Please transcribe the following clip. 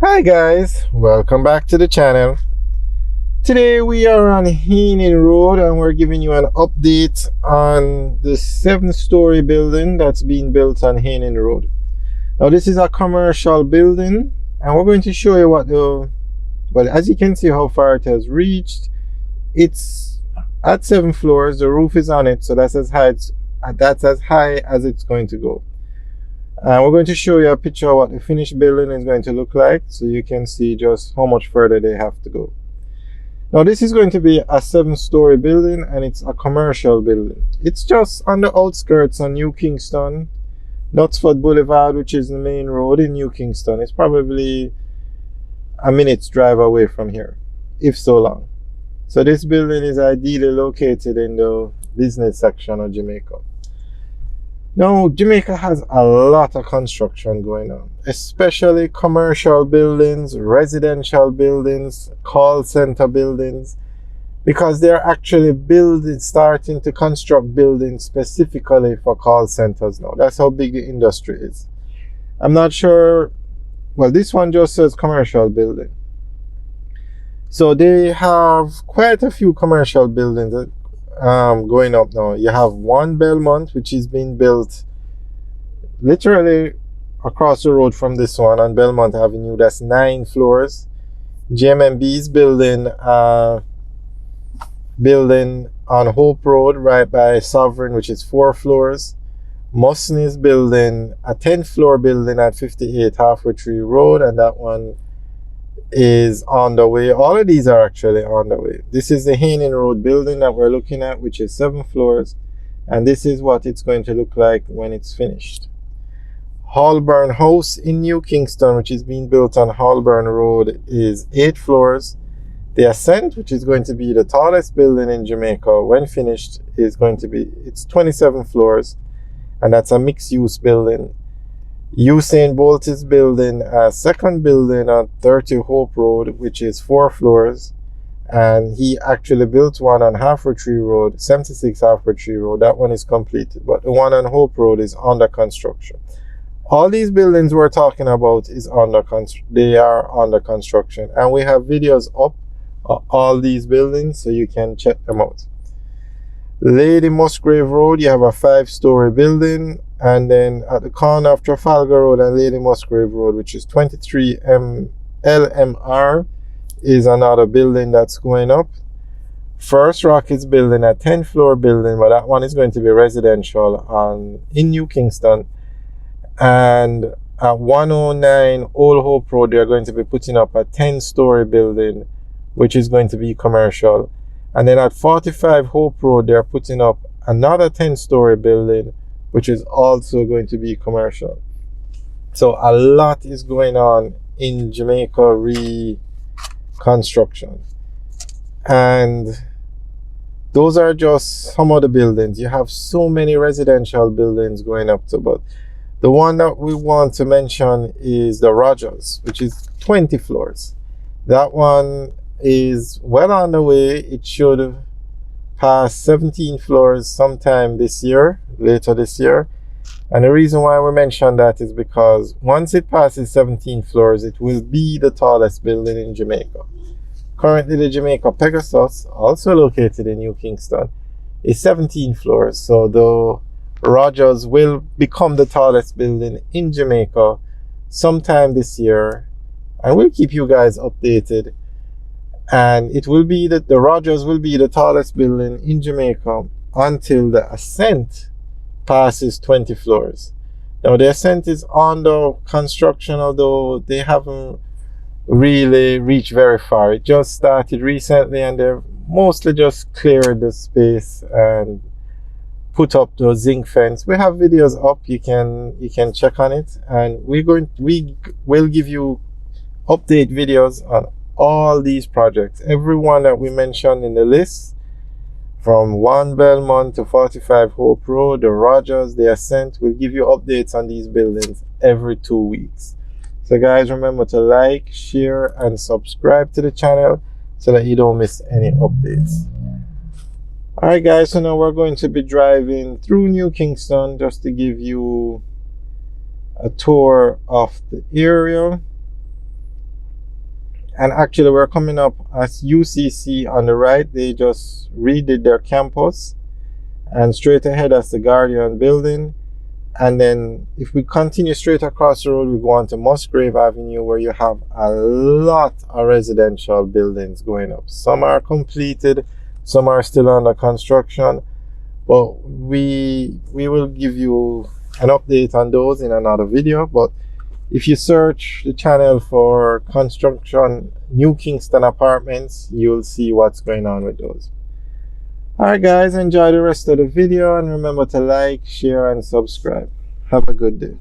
Hi guys, welcome back to the channel. Today we are on Heening Road and we're giving you an update on the 7-story building that's being built on Heening Road. Now this is a commercial building and we're going to show you as you can see how far it has reached. It's at 7 floors, the roof is on it, so that's as high as it's going to go. And we're going to show you a picture of what the finished building is going to look like so you can see just how much further they have to go. Now this is going to be a 7-story building and it's a commercial building. It's just on the outskirts on New Kingston, Knutsford Boulevard, which is the main road in New Kingston. It's probably a minute's drive away from here, if so long. So this building is ideally located in the business section of Jamaica. Now, Jamaica has a lot of construction going on, especially commercial buildings, residential buildings, call center buildings, because they're actually starting to construct buildings specifically for call centers now. That's how big the industry is. I'm not sure, well, this one just says commercial building. So they have quite a few commercial buildings going up now. You have one Belmont, which is being built literally across the road from this one on Belmont Avenue. That's 9 floors. GMB is building on Hope Road right by Sovereign, which is 4 floors. Musson is building a 10-floor building at 58 Halfway Tree Road, and that one is on the way. All of these are actually on the way. This is the Heening Road building that we're looking at, which is 7 floors, and this is what it's going to look like when it's finished. Holborn House in New Kingston, which is being built on Holborn Road, is 8 floors. The Ascent, which is going to be the tallest building in Jamaica when finished, it's 27 floors, and that's a mixed-use building. Usain Bolt is building a second building on 30 Hope Road, which is 4 floors, and he actually built one on Halfway Tree Road, 76 Halfway Tree Road. That one is completed, but the one on Hope Road is under construction. All these buildings we're talking about they are under construction, and we have videos up of all these buildings so you can check them out. Lady Musgrave Road, you have a 5-story building, and then at the corner of Trafalgar Road and Lady Musgrave Road, which is 23 LMR, is another building that's going up. First Rock is building a 10-floor building, but that one is going to be residential in New Kingston. And at 109 Old Hope Road, they're going to be putting up a 10-story building, which is going to be commercial. And then at 45 Hope Road, they're putting up another 10-story building, which is also going to be commercial. So a lot is going on in Jamaica reconstruction. And those are just some of the buildings. You have so many residential buildings going up to, but the one that we want to mention is the Rogers, which is 20 floors. That one is well on the way. It should pass 17 floors sometime later this year. And the reason why we mention that is because once it passes 17 floors, it will be the tallest building in Jamaica. Currently, the Jamaica Pegasus, also located in New Kingston, is 17 floors. So the Rogers will become the tallest building in Jamaica sometime this year, and we'll keep you guys updated. And it will be that the Rogers will be the tallest building in Jamaica until the Ascent passes 20 floors. Now the Ascent is under construction, although they haven't really reached very far. It just started recently, and they've mostly just cleared the space and put up the zinc fence. We have videos up, you can check on it, and we will give you update videos on all these projects, every one that we mentioned in the list, from 1 Belmont to 45 Hope Road, the Rogers, the Ascent. We'll give you updates on these buildings every 2 weeks. So guys, remember to like, share, and subscribe to the channel so that you don't miss any updates. Alright guys, so now we're going to be driving through New Kingston just to give you a tour of the area. And actually, we're coming up as UCC on the right. They just redid their campus, and straight ahead as the Guardian building. And then if we continue straight across the road, we go on to Musgrave Avenue, where you have a lot of residential buildings going up. Some are completed, some are still under construction, but we will give you an update on those in another video. But if you search the channel for construction New Kingston apartments, you'll see what's going on with those. Alright guys, enjoy the rest of the video, and remember to like, share and subscribe. Have a good day.